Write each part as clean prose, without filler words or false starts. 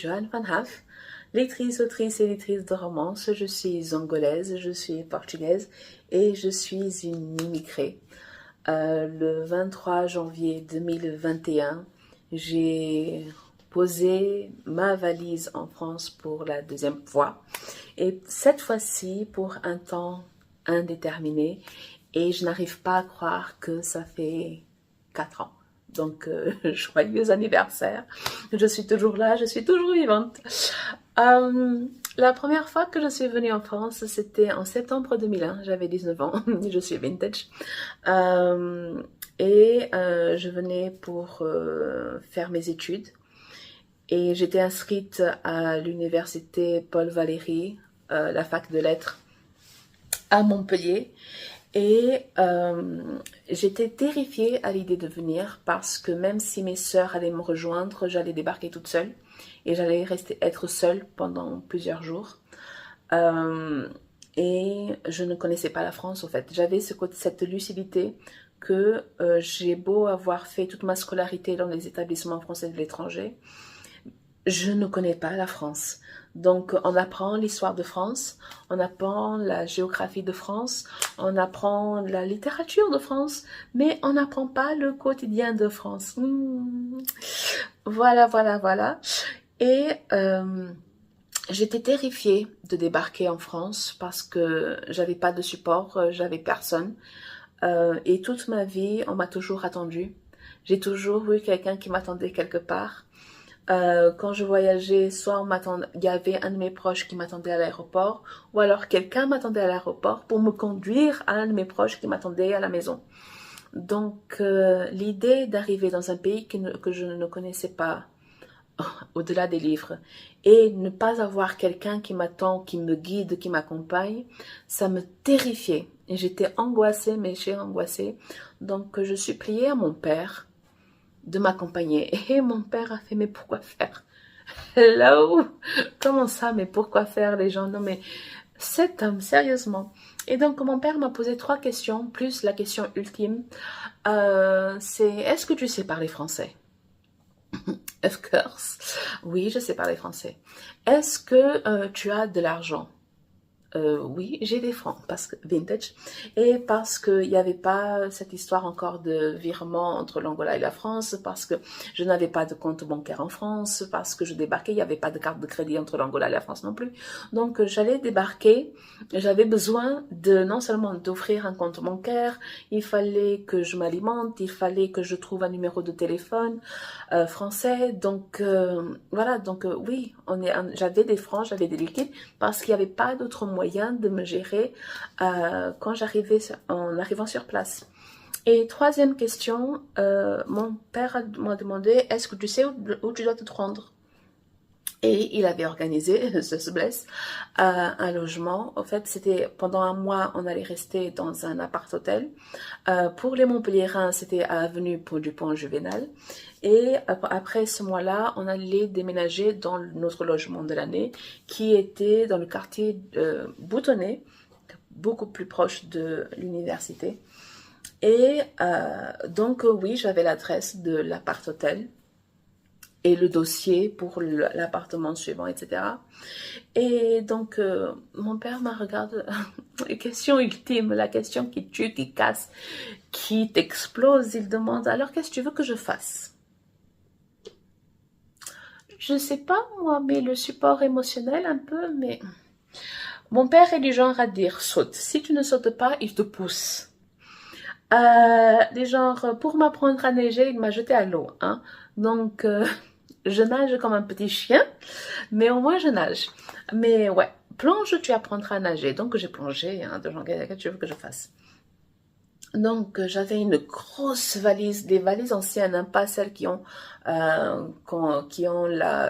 Joan Van Haf, lectrice, autrice et éditrice de romance. Je suis angolaise, je suis portugaise et je suis une immigrée. Le 23 janvier 2021, j'ai posé ma valise en France pour la deuxième fois et cette fois-ci pour un temps indéterminé et je n'arrive pas à croire que ça fait 4 ans. Donc, joyeux anniversaire. Je suis toujours là, je suis toujours vivante. La première fois que je suis venue en France, c'était en septembre 2001. J'avais 19 ans, je suis vintage. Je venais pour faire mes études. Et j'étais inscrite à l'université Paul Valéry, la fac de lettres, à Montpellier. Et j'étais terrifiée à l'idée de venir parce que même si mes sœurs allaient me rejoindre, j'allais débarquer toute seule et j'allais être seule pendant plusieurs jours. Et je ne connaissais pas la France en fait. J'avais cette lucidité que j'ai beau avoir fait toute ma scolarité dans les établissements français de l'étranger, je ne connais pas la France. Donc, on apprend l'histoire de France, on apprend la géographie de France, on apprend la littérature de France, mais on n'apprend pas le quotidien de France. Voilà. Et j'étais terrifiée de débarquer en France parce que j'avais pas de support, j'avais personne. Et toute ma vie, on m'a toujours attendue. J'ai toujours eu quelqu'un qui m'attendait quelque part. Quand je voyageais, soit il y avait un de mes proches qui m'attendait à l'aéroport, ou alors quelqu'un m'attendait à l'aéroport pour me conduire à un de mes proches qui m'attendait à la maison. Donc, l'idée d'arriver dans un pays que je ne connaissais pas, au-delà des livres, et ne pas avoir quelqu'un qui m'attend, qui me guide, qui m'accompagne, ça me terrifiait. Et j'étais angoissée, mais j'ai angoissée. Donc, je suppliais à mon père de m'accompagner. Et mon père a fait, mais pourquoi faire? Là-haut, comment ça, mais pourquoi faire les gens? Non, mais cet homme, sérieusement. Et donc, mon père m'a posé 3 questions, plus la question ultime, c'est, est-ce que tu sais parler français? Of course. Oui, je sais parler français. Est-ce que tu as de l'argent? Oui, j'ai des francs, parce que vintage, et parce qu'il n'y avait pas cette histoire encore de virement entre l'Angola et la France, parce que je n'avais pas de compte bancaire en France, parce que je débarquais, il n'y avait pas de carte de crédit entre l'Angola et la France non plus. Donc j'allais débarquer, j'avais besoin de non seulement d'offrir un compte bancaire, il fallait que je m'alimente, il fallait que je trouve un numéro de téléphone français. Donc voilà, donc oui, j'avais des francs, j'avais des liquides, parce qu'il n'y avait pas d'autre moyen de me gérer quand en arrivant sur place. Et 3e question, mon père m'a demandé, est-ce que tu sais où tu dois te rendre? Et il avait organisé, se blesse, un logement. En fait, c'était pendant un mois, on allait rester dans un appart-hôtel. Pour les Montpelliérains, c'était à Avenue du Pont Juvénal. Et après ce mois-là, on allait déménager dans notre logement de l'année, qui était dans le quartier Boutonnet, beaucoup plus proche de l'université. Et donc, oui, j'avais l'adresse de l'appart-hôtel et le dossier pour l'appartement suivant, etc. Et donc, mon père me regarde, question ultime, la question qui tue, qui casse, qui t'explose. Il demande, alors qu'est-ce que tu veux que je fasse? Je sais pas moi, mais le support émotionnel un peu, mais... Mon père est du genre à dire, saute. Si tu ne sautes pas, il te pousse. Pour m'apprendre à neiger, il m'a jeté à l'eau. Hein. Donc, je nage comme un petit chien, mais au moins je nage. Mais ouais, plonge, tu apprendras à nager. Donc j'ai plongé, hein, de genre, qu'est-ce que tu veux que je fasse? Donc j'avais une grosse valise, des valises anciennes, hein, pas celles qui ont la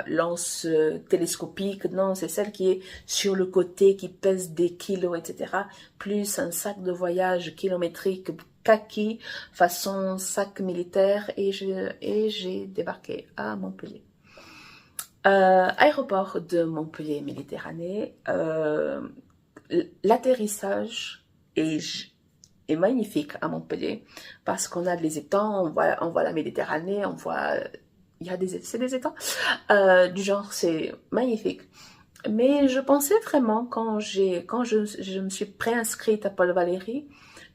lance télescopique, non, c'est celle qui est sur le côté, qui pèse des kilos, etc. Plus un sac de voyage kilométrique kaki, façon sac militaire, et j'ai débarqué à Montpellier. Aéroport de Montpellier Méditerranée, l'atterrissage est magnifique à Montpellier parce qu'on a les étangs, on voit la Méditerranée, c'est des étangs, du genre, c'est magnifique. Mais je pensais vraiment, quand je me suis préinscrite à Paul Valéry,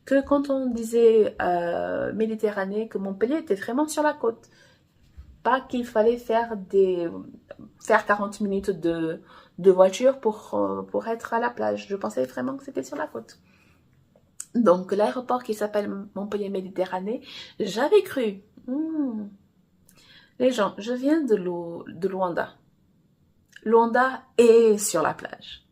que quand on disait Méditerranée, que Montpellier était vraiment sur la côte. Pas qu'il fallait faire 40 minutes de voiture pour être à la plage. Je pensais vraiment que c'était sur la côte. Donc l'aéroport qui s'appelle Montpellier Méditerranée, j'avais cru. Les gens, je viens de Luanda. Luanda est sur la plage.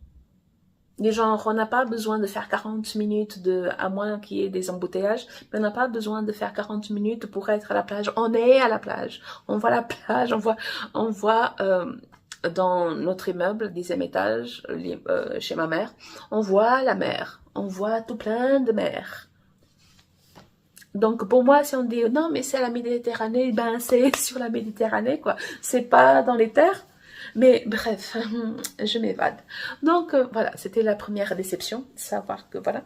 Les gens, on n'a pas besoin de faire 40 minutes à moins qu'il y ait des embouteillages, mais on n'a pas besoin de faire 40 minutes pour être à la plage. On est à la plage. On voit la plage, on voit dans notre immeuble, 10e étage, chez ma mère, on voit la mer. On voit tout plein de mer. Donc pour moi, si on dit non, mais c'est la Méditerranée, ben c'est sur la Méditerranée, quoi. C'est pas dans les terres. Mais bref, je m'évade. Donc voilà, c'était la première déception, savoir que voilà.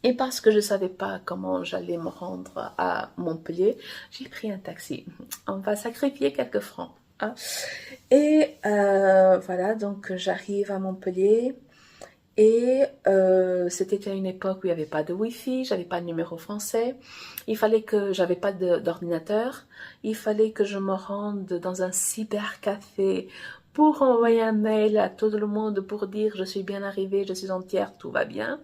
Et parce que je ne savais pas comment j'allais me rendre à Montpellier, j'ai pris un taxi. On va sacrifier quelques francs, hein. Et voilà, donc j'arrive à Montpellier. Et c'était à une époque où il n'y avait pas de Wi-Fi, j'avais pas de numéro français. J'avais pas d'ordinateur. Il fallait que je me rende dans un cybercafé pour envoyer un mail à tout le monde pour dire je suis bien arrivée, je suis entière, tout va bien.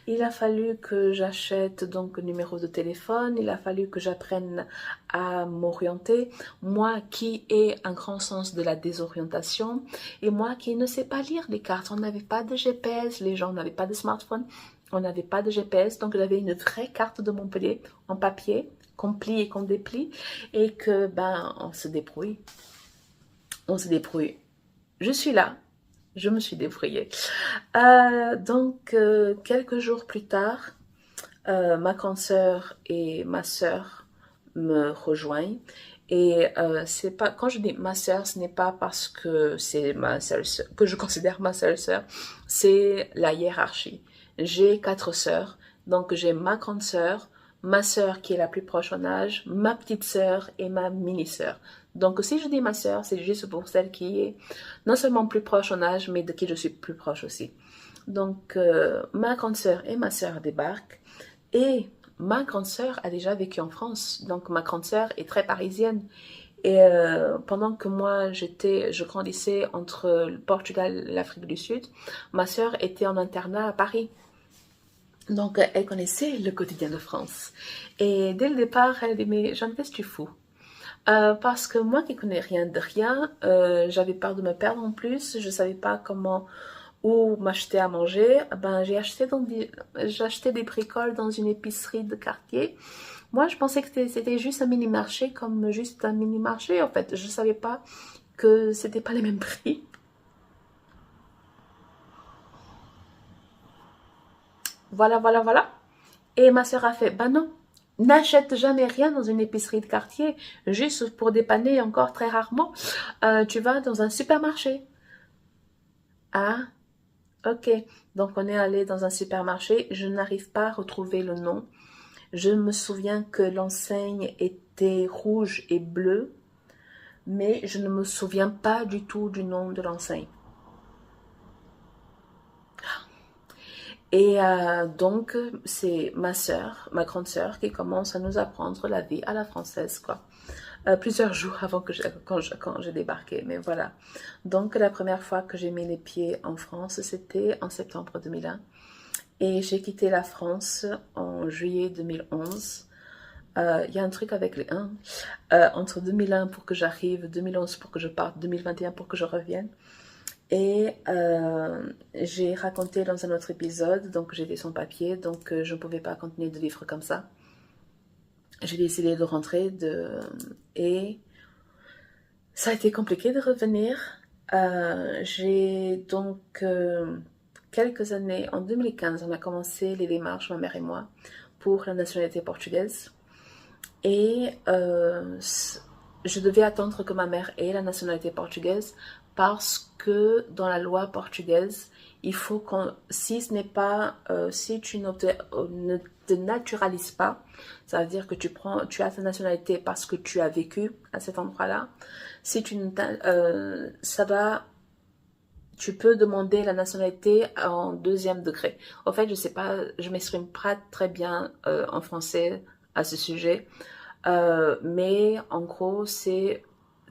Il a fallu que j'achète donc un numéro de téléphone, il a fallu que j'apprenne à m'orienter. Moi qui ai un grand sens de la désorientation et moi qui ne sais pas lire les cartes, on n'avait pas de GPS, les gens n'avaient pas de smartphone, on n'avait pas de GPS, donc j'avais une vraie carte de Montpellier en papier, qu'on plie et qu'on déplie et que ben on se débrouille. On se débrouille. Je suis là. Je me suis débrouillée. Donc, quelques jours plus tard, ma grande sœur et ma sœur me rejoignent. Et c'est pas, quand je dis ma sœur, ce n'est pas parce que c'est ma seule sœur, que je considère ma seule sœur, c'est la hiérarchie. J'ai 4 sœurs, donc j'ai ma grande sœur, ma sœur qui est la plus proche en âge, ma petite sœur et ma mini-sœur. Donc si je dis ma sœur, c'est juste pour celle qui est non seulement plus proche en âge, mais de qui je suis plus proche aussi. Donc ma grande sœur et ma sœur débarquent et ma grande sœur a déjà vécu en France. Donc ma grande sœur est très parisienne. Et pendant que moi je grandissais entre le Portugal et l'Afrique du Sud, ma sœur était en internat à Paris. Donc elle connaissait le quotidien de France. Et dès le départ, elle dit mais Jeanne, qu'est-ce que tu fous? Parce que moi qui connais rien de rien, j'avais peur de me perdre en plus, je savais pas comment ou m'acheter à manger. Ben j'ai acheté des bricoles dans une épicerie de quartier. Moi je pensais que c'était juste un mini marché, comme juste un mini marché en fait. Je savais pas que c'était pas les mêmes prix. Voilà, voilà, voilà. Et ma sœur a fait, bah non, n'achète jamais rien dans une épicerie de quartier, juste pour dépanner encore très rarement. Tu vas dans un supermarché. Ah, ok. Donc on est allé dans un supermarché. Je n'arrive pas à retrouver le nom. Je me souviens que l'enseigne était rouge et bleue, mais je ne me souviens pas du tout du nom de l'enseigne. Et donc, c'est ma sœur, ma grande sœur, qui commence à nous apprendre la vie à la française, quoi. Plusieurs jours avant quand j'ai débarqué, mais voilà. Donc, la première fois que j'ai mis les pieds en France, c'était en septembre 2001. Et j'ai quitté la France en juillet 2011. Il y a un truc avec les 1. Entre 2001 pour que j'arrive, 2011 pour que je parte, 2021 pour que je revienne. Et j'ai raconté dans un autre épisode, donc j'étais sans papier, donc je ne pouvais pas continuer de vivre comme ça. J'ai décidé de rentrer et ça a été compliqué de revenir. J'ai donc quelques années, en 2015, on a commencé les démarches, ma mère et moi, pour la nationalité portugaise. Et je devais attendre que ma mère ait la nationalité portugaise parce que dans la loi portugaise, il faut qu'on, si ce n'est pas, si tu ne te naturalises pas, ça veut dire que tu as ta nationalité parce que tu as vécu à cet endroit-là. Si tu ne, ça va, tu peux demander la nationalité en deuxième degré. En fait, je sais pas, je m'exprime pas très bien en français à ce sujet, mais en gros, c'est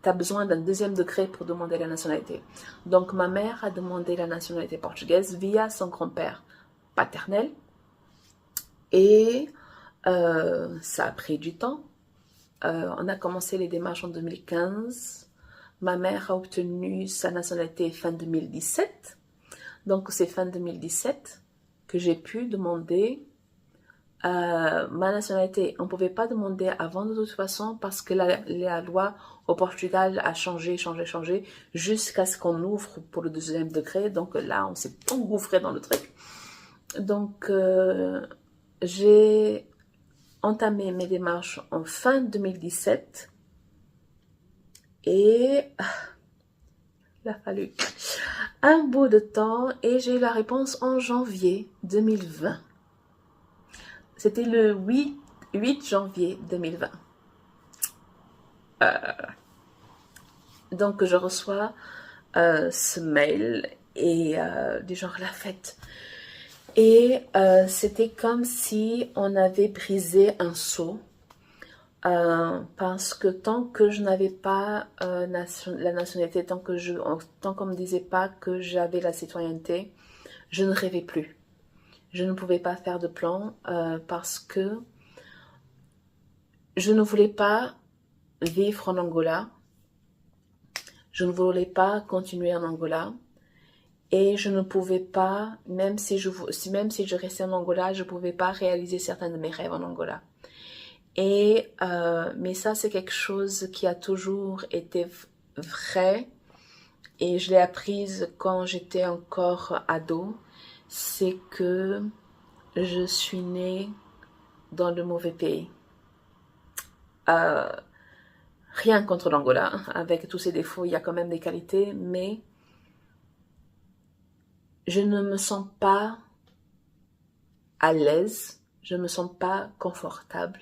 tu as besoin d'un deuxième degré pour demander la nationalité. Donc, ma mère a demandé la nationalité portugaise via son grand-père paternel et ça a pris du temps. On a commencé les démarches en 2015. Ma mère a obtenu sa nationalité fin 2017. Donc, c'est fin 2017 que j'ai pu demander ma nationalité. On ne pouvait pas demander avant de toute façon parce que la loi au Portugal a changé, jusqu'à ce qu'on ouvre pour le deuxième degré. Donc là, on s'est engouffré dans le truc. Donc, j'ai entamé mes démarches en fin 2017 et il a fallu un bout de temps et j'ai eu la réponse en janvier 2020. C'était le 8 janvier 2020. Donc je reçois ce mail et du genre la fête. Et c'était comme si on avait brisé un seau. Parce que tant que je n'avais pas la nationalité, tant qu'on ne me disait pas que j'avais la citoyenneté, je ne rêvais plus. Je ne pouvais pas faire de plan parce que je ne voulais pas vivre en Angola. Je ne voulais pas continuer en Angola. Et je ne pouvais pas, même si je restais en Angola, je ne pouvais pas réaliser certains de mes rêves en Angola. Et, mais ça, c'est quelque chose qui a toujours été vrai. Et je l'ai apprise quand j'étais encore ado. C'est que je suis née dans le mauvais pays. Rien contre l'Angola, avec tous ses défauts, il y a quand même des qualités, mais je ne me sens pas à l'aise, je ne me sens pas confortable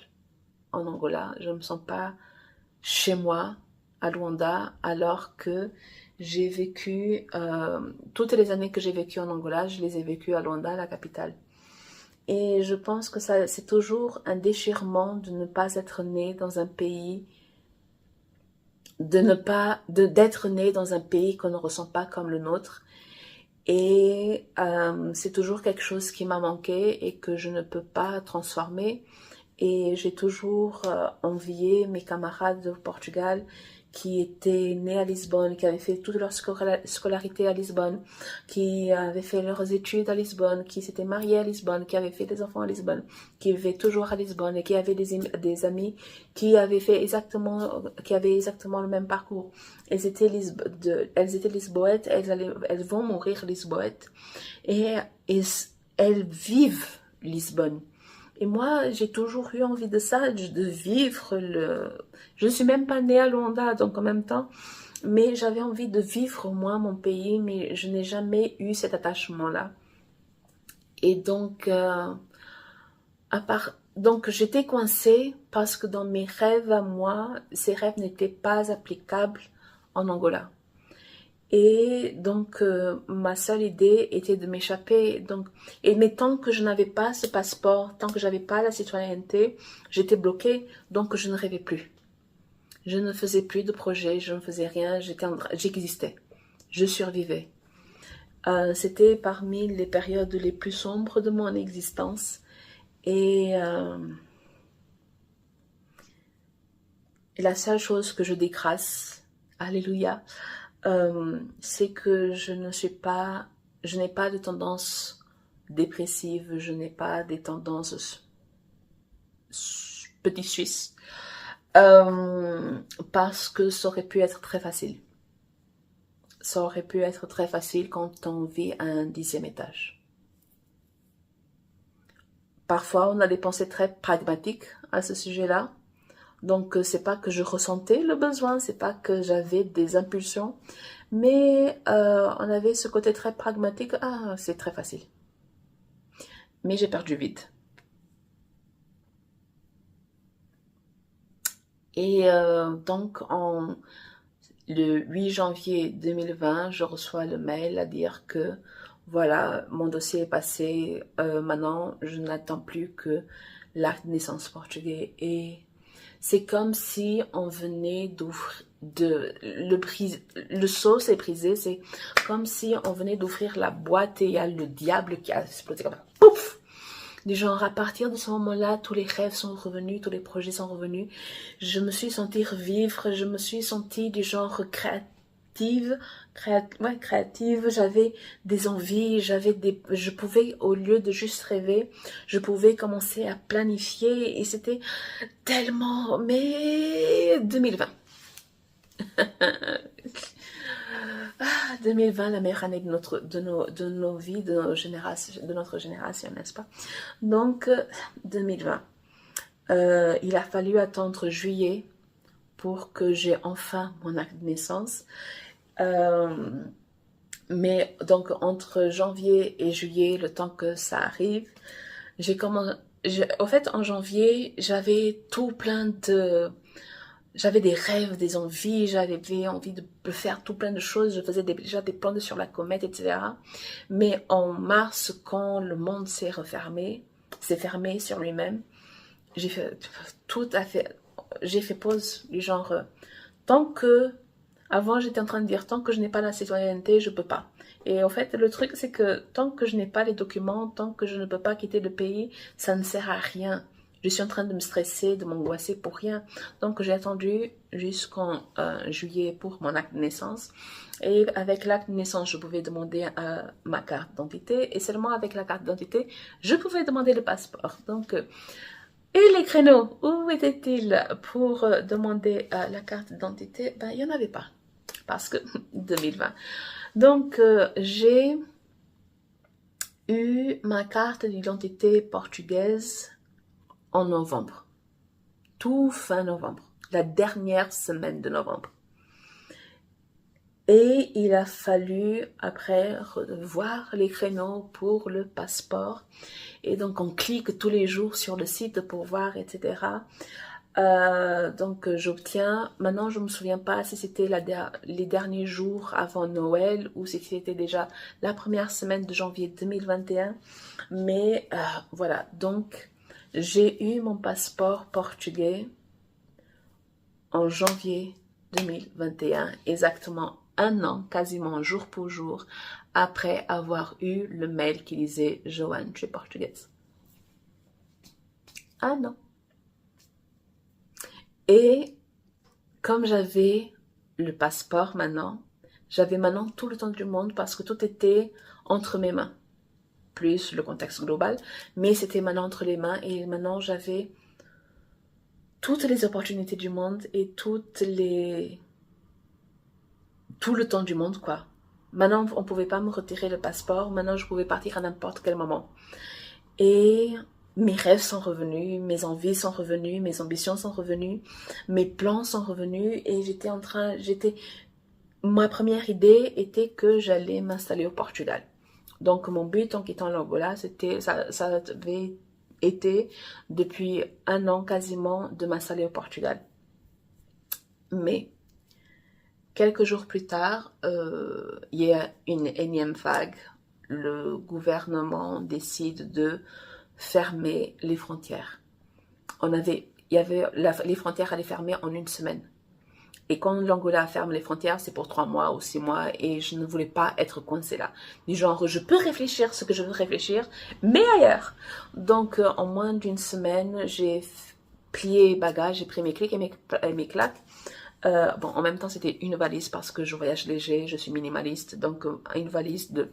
en Angola, je ne me sens pas chez moi à Luanda, alors que j'ai vécu, toutes les années que j'ai vécu en Angola, je les ai vécues à Luanda, la capitale. Et je pense que ça, c'est toujours un déchirement de ne pas être né dans un pays, d'être né dans un pays qu'on ne ressent pas comme le nôtre. Et c'est toujours quelque chose qui m'a manqué et que je ne peux pas transformer. Et j'ai toujours envié mes camarades au Portugal qui étaient nés à Lisbonne, qui avaient fait toute leur scolarité à Lisbonne, qui avaient fait leurs études à Lisbonne, qui s'étaient mariés à Lisbonne, qui avaient fait des enfants à Lisbonne, qui vivaient toujours à Lisbonne et qui avaient des amis qui avaient exactement le même parcours. Elles étaient lisboètes, elles vont mourir lisboètes et elles vivent Lisbonne. Et moi, j'ai toujours eu envie de ça, de vivre Je ne suis même pas née à Luanda, donc en même temps, mais j'avais envie de vivre, moi, mon pays, mais je n'ai jamais eu cet attachement-là. Et donc, donc j'étais coincée parce que dans mes rêves à moi, ces rêves n'étaient pas applicables en Angola. Et donc, ma seule idée était de m'échapper. Mais tant que je n'avais pas ce passeport, tant que j'avais pas la citoyenneté, j'étais bloquée. Donc, je ne rêvais plus. Je ne faisais plus de projet, je ne faisais rien. J'existais. Je survivais. C'était parmi les périodes les plus sombres de mon existence. Et la seule chose que je dégrasse, alléluia, c'est que je n'ai pas de tendance dépressive, je n'ai pas des tendances petit suisse, parce que ça aurait pu être très facile. Ça aurait pu être très facile quand on vit à un 10e étage. Parfois, on a des pensées très pragmatiques à ce sujet-là. Donc, c'est pas que je ressentais le besoin, c'est pas que j'avais des impulsions, mais on avait ce côté très pragmatique. Ah, c'est très facile. Mais j'ai perdu vite. Et donc, le 8 janvier 2020, je reçois le mail à dire que voilà, mon dossier est passé. Maintenant, je n'attends plus que l'acte de naissance portugais. Et c'est comme si on venait d'ouvrir, le seau s'est brisé. C'est comme si on venait d'ouvrir la boîte et il y a le diable qui a explosé comme ça. Pouf! Du genre, à partir de ce moment-là, tous les rêves sont revenus, tous les projets sont revenus. Je me suis sentie revivre, je me suis sentie du genre créative, créative. J'avais des envies, je pouvais, au lieu de juste rêver, je pouvais commencer à planifier et c'était tellement, mais 2020. 2020, la meilleure année de nos vies, de notre génération, n'est-ce pas? Donc, 2020. Il a fallu attendre juillet pour que j'ai enfin mon acte de naissance. Mais donc, entre janvier et juillet, le temps que ça arrive, au fait, en janvier, j'avais tout plein de... J'avais des rêves, des envies, j'avais envie de faire tout plein de choses, je faisais déjà des plans sur la comète, etc. Mais en mars, quand le monde s'est fermé sur lui-même, j'ai fait j'ai fait pause, du genre, tant que, avant j'étais en train de dire, tant que je n'ai pas la citoyenneté, je peux pas. Et en fait, le truc, c'est que tant que je n'ai pas les documents, tant que je ne peux pas quitter le pays, ça ne sert à rien. Je suis en train de me stresser, de m'angoisser pour rien. Donc, j'ai attendu jusqu'en juillet pour mon acte de naissance. Et avec l'acte de naissance, je pouvais demander ma carte d'identité. Et seulement avec la carte d'identité, je pouvais demander le passeport. Donc, et les créneaux, où étaient-ils pour demander la carte d'identité? Ben, il n'y en avait pas. Parce que 2020. Donc, j'ai eu ma carte d'identité portugaise en novembre, tout fin novembre, la dernière semaine de novembre. Et il a fallu après voir les créneaux pour le passeport. Et donc on clique tous les jours sur le site pour voir, etc. Donc j'obtiens, maintenant je ne me souviens pas si c'était les derniers jours avant Noël ou si c'était déjà la première semaine de janvier 2021. Mais voilà, donc j'ai eu mon passeport portugais en janvier 2021, exactement un an, quasiment jour pour jour, après avoir eu le mail qui disait « Joanne, tu es portugaise ». Ah non. Et comme j'avais le passeport maintenant, j'avais maintenant tout le temps du monde parce que tout était entre mes mains, plus le contexte global, mais c'était maintenant entre les mains et maintenant j'avais toutes les opportunités du monde et tout le temps du monde, quoi. Maintenant, on ne pouvait pas me retirer le passeport, maintenant je pouvais partir à n'importe quel moment. Et mes rêves sont revenus, mes envies sont revenues, mes ambitions sont revenues, mes plans sont revenus et ma première idée était que j'allais m'installer au Portugal. Donc mon but en quittant l'Angola, ça avait été depuis un an quasiment de m'installer au Portugal. Mais quelques jours plus tard, il y a une énième vague. Le gouvernement décide de fermer les frontières. Les frontières allaient fermer en une semaine. Et quand l'Angola ferme les frontières, c'est pour 3 mois ou 6 mois et je ne voulais pas être coincée là. Du genre, je peux réfléchir ce que je veux réfléchir, mais ailleurs. Donc, en moins d'une semaine, j'ai plié bagages, j'ai pris mes clics et mes claques. Bon, en même temps, c'était une valise parce que je voyage léger, je suis minimaliste. Donc, une valise de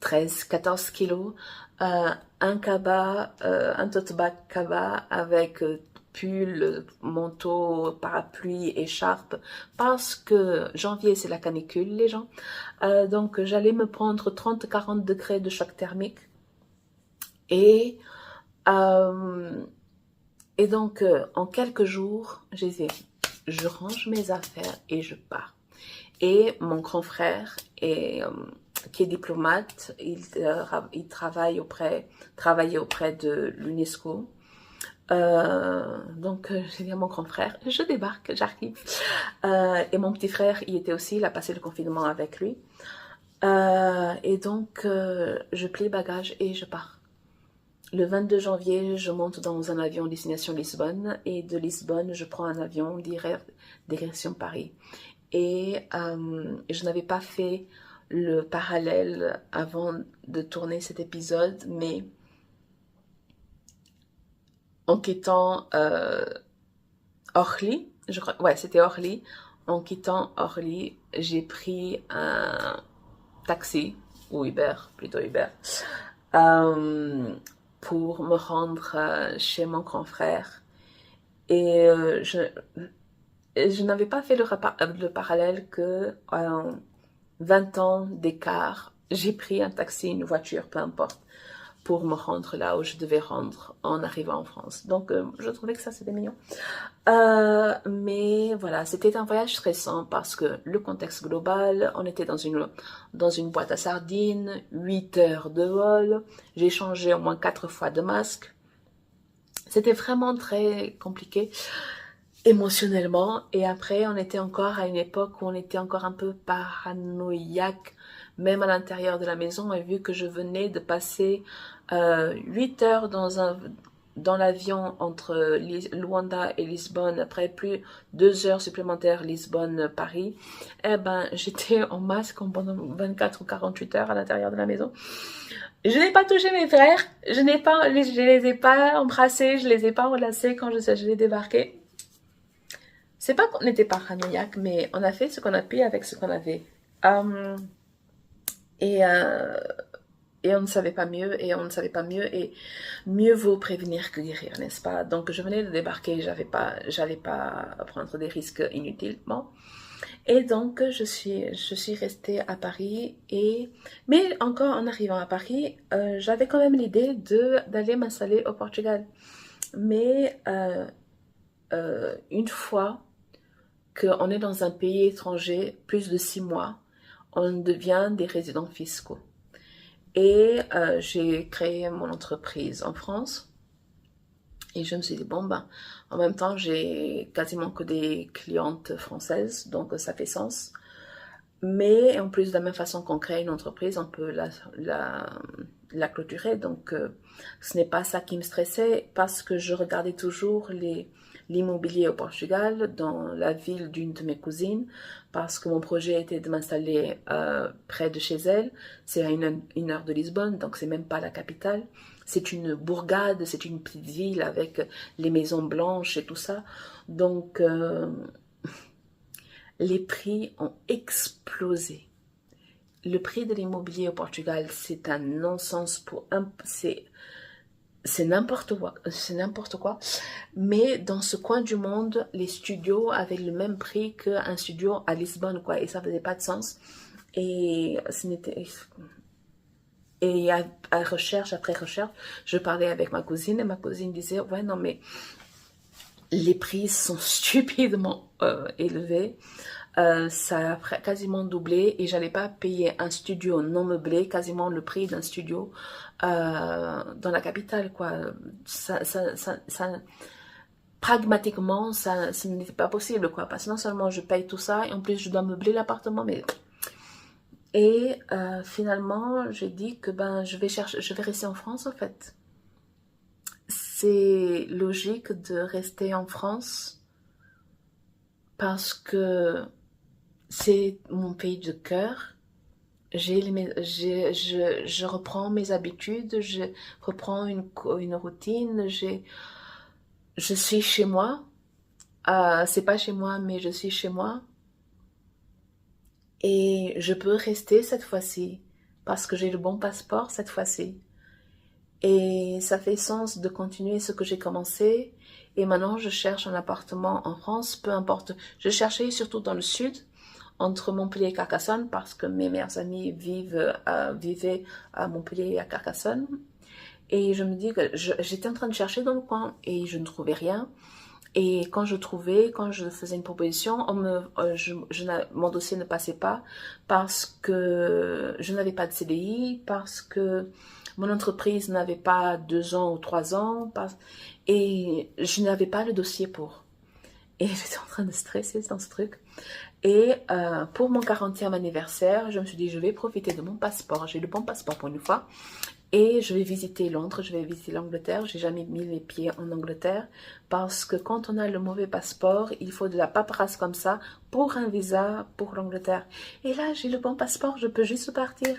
13-14 kilos, un cabas, un tote bag cabas avec pull, manteau, parapluie, écharpe, parce que janvier c'est la canicule les gens, donc j'allais me prendre 30-40 degrés de choc thermique et Et donc, en quelques jours, j'ai dit, je range mes affaires et je pars. Et mon grand frère, qui est diplomate, il travaillait auprès de l'UNESCO. Donc, j'ai dit à mon grand frère, je débarque, j'arrive. Et mon petit frère, il était aussi, il a passé le confinement avec lui. Et donc, je plie bagages et je pars. Le 22 janvier, je monte dans un avion destination Lisbonne et de Lisbonne, je prends un avion direction Paris. Et je n'avais pas fait le parallèle avant de tourner cet épisode, mais en quittant Orly, je crois, ouais, c'était Orly. En quittant Orly, j'ai pris un taxi, ou Uber, plutôt Uber, pour me rendre chez mon grand frère. Et je n'avais pas fait le parallèle que 20 ans d'écart, j'ai pris un taxi, une voiture, peu importe, pour me rendre là où je devais rendre en arrivant en France. Donc, je trouvais que ça, c'était mignon. Mais voilà, c'était un voyage stressant parce que le contexte global, on était dans une boîte à sardines, 8 heures de vol, j'ai changé au moins 4 fois de masque. C'était vraiment très compliqué émotionnellement. Et après, on était encore à une époque où on était encore un peu paranoïaque, même à l'intérieur de la maison. Et vu que je venais de passer 8 heures dans l'avion entre Luanda et Lisbonne, après plus 2 heures supplémentaires Lisbonne-Paris, eh ben, j'étais en masque pendant 24 ou 48 heures à l'intérieur de la maison. Je n'ai pas touché mes frères, je les ai pas embrassés, je les ai pas enlacés quand je les débarqué. C'est pas qu'on était paranoïaque, mais on a fait ce qu'on a pu avec ce qu'on avait. Et on ne savait pas mieux, et mieux vaut prévenir que guérir, n'est-ce pas? Donc, je venais de débarquer, j'allais pas prendre des risques inutilement. Et donc, je suis restée à Paris, mais encore en arrivant à Paris, j'avais quand même l'idée d'aller m'installer au Portugal. Mais une fois qu'on est dans un pays étranger, plus de 6 mois, on devient des résidents fiscaux. Et j'ai créé mon entreprise en France. Et je me suis dit, bon, ben, en même temps, j'ai quasiment que des clientes françaises, donc ça fait sens. Mais en plus, de la même façon qu'on crée une entreprise, on peut la clôturer. Donc, ce n'est pas ça qui me stressait parce que je regardais toujours l'immobilier au Portugal, dans la ville d'une de mes cousines, parce que mon projet était de m'installer près de chez elle. C'est à une heure de Lisbonne, donc c'est même pas la capitale. C'est une bourgade, c'est une petite ville avec les maisons blanches et tout ça. Donc, les prix ont explosé. Le prix de l'immobilier au Portugal, c'est un non-sens c'est n'importe quoi. Mais dans ce coin du monde, les studios avaient le même prix qu'un studio à Lisbonne, quoi. Et ça faisait pas de sens. Et à recherche après recherche, je parlais avec ma cousine et ma cousine disait, ouais, non, mais les prix sont stupidement élevés. Ça a quasiment doublé et j'allais pas payer un studio non meublé quasiment le prix d'un studio dans la capitale, quoi. Pragmatiquement, ça n'était pas possible, quoi, parce que non seulement je paye tout ça et en plus je dois meubler l'appartement, et finalement j'ai dit que ben je vais rester en France, en fait. C'est logique de rester en France parce que c'est mon pays de cœur. Je reprends mes habitudes, je reprends une routine, je suis chez moi. C'est pas chez moi, mais je suis chez moi. Et je peux rester cette fois-ci parce que j'ai le bon passeport cette fois-ci. Et ça fait sens de continuer ce que j'ai commencé. Et maintenant, je cherche un appartement en France, peu importe. Je cherchais surtout dans le sud, entre Montpellier et Carcassonne, parce que mes meilleurs amis vivaient à Montpellier et à Carcassonne. Et je me dis que j'étais en train de chercher dans le coin et je ne trouvais rien. Et quand je trouvais, quand je faisais une proposition, mon dossier ne passait pas parce que je n'avais pas de CDI, parce que mon entreprise n'avait pas 2 ans ou 3 ans, et je n'avais pas le dossier pour. Et j'étais en train de stresser dans ce truc. Et pour mon 40e anniversaire, je me suis dit, je vais profiter de mon passeport. J'ai le bon passeport pour une fois. Et je vais visiter Londres, je vais visiter l'Angleterre. J'ai jamais mis les pieds en Angleterre parce que quand on a le mauvais passeport, il faut de la paperasse comme ça pour un visa pour l'Angleterre. Et là, j'ai le bon passeport, je peux juste partir.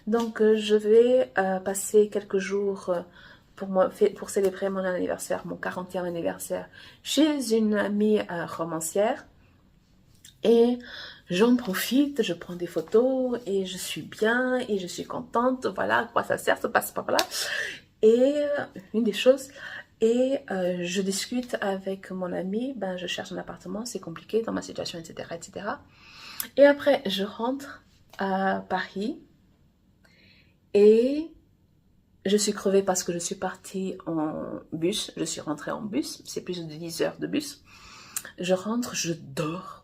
Donc, je vais passer quelques jours pour célébrer mon anniversaire, mon 40e anniversaire, chez une amie romancière. Et j'en profite, je prends des photos et je suis bien et je suis contente. Voilà à quoi ça sert ce passeport-là. Et une des choses, et je discute avec mon ami, ben je cherche un appartement, c'est compliqué dans ma situation, etc., etc. Et après, je rentre à Paris et je suis crevée parce que je suis partie en bus. Je suis rentrée en bus, c'est plus de 10 heures de bus. Je rentre, je dors.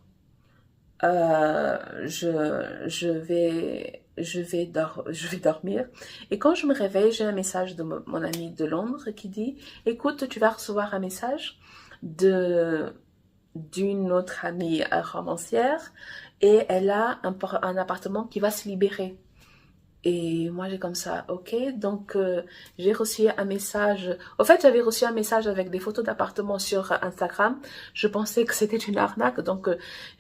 Je vais dormir. Et quand je me réveille, j'ai un message de mon ami de Londres qui dit, écoute, tu vas recevoir un message d'une autre amie romancière et elle a un appartement qui va se libérer. Et moi, j'ai comme ça, ok. Donc, j'ai reçu un message. Au fait, j'avais reçu un message avec des photos d'appartements sur Instagram. Je pensais que c'était une arnaque, donc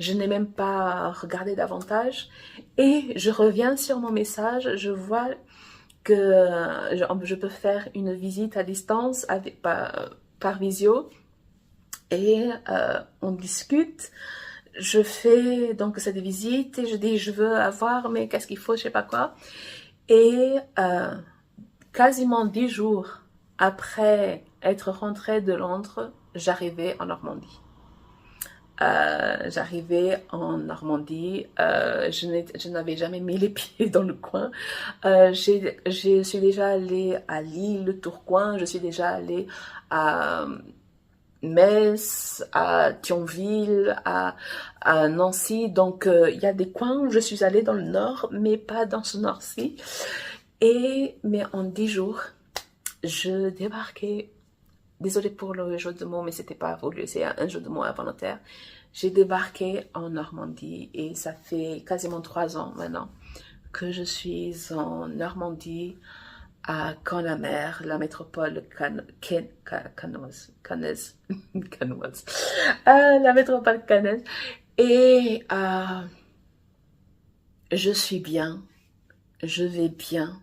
je n'ai même pas regardé davantage. Et je reviens sur mon message, je vois que je peux faire une visite à distance par visio. Et on discute. Je fais donc cette visite et je dis, je veux avoir, mais qu'est-ce qu'il faut, je sais pas quoi. Et quasiment 10 jours après être rentrée de Londres, j'arrivais en Normandie. Je n'avais jamais mis les pieds dans le coin. Je suis déjà allée à Lille, Tourcoing, je suis déjà allée à Metz, à Thionville, à Nancy. Donc, il y a des coins où je suis allée dans le nord, mais pas dans ce nord-ci. Mais en 10 jours, je débarquais. Désolée pour le jeu de mots, mais c'était pas voulu, c'est un jeu de mots involontaire. J'ai débarqué en Normandie et ça fait quasiment 3 ans maintenant que je suis en Normandie, à Caen-la-Mer, la métropole canoise, la métropole canaise. Et je suis bien, je vais bien.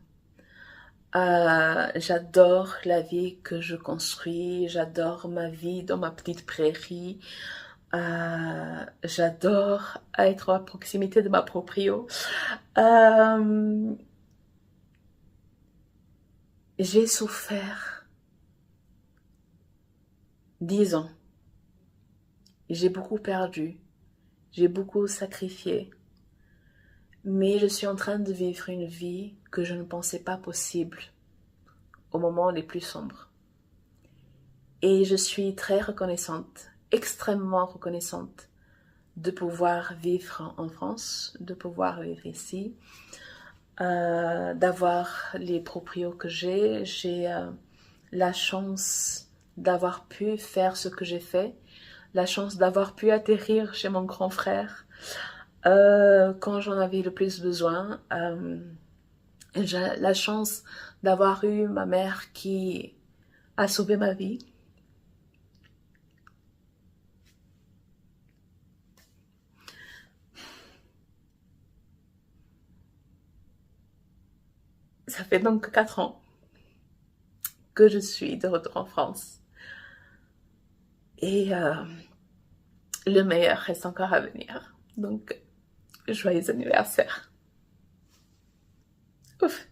J'adore la vie que je construis, j'adore ma vie dans ma petite prairie. J'adore être à proximité de ma proprio. J'ai souffert 10 ans. J'ai beaucoup perdu. J'ai beaucoup sacrifié. Mais je suis en train de vivre une vie que je ne pensais pas possible au moment les plus sombres. Et je suis très reconnaissante, extrêmement reconnaissante de pouvoir vivre en France, de pouvoir vivre ici, d'avoir les proprios que j'ai. J'ai la chance d'avoir pu faire ce que j'ai fait, la chance d'avoir pu atterrir chez mon grand frère quand j'en avais le plus besoin. J'ai la chance d'avoir eu ma mère qui a sauvé ma vie. Ça fait donc 4 ans que je suis de retour en France. Et le meilleur reste encore à venir. Donc, joyeux anniversaire. Ouf.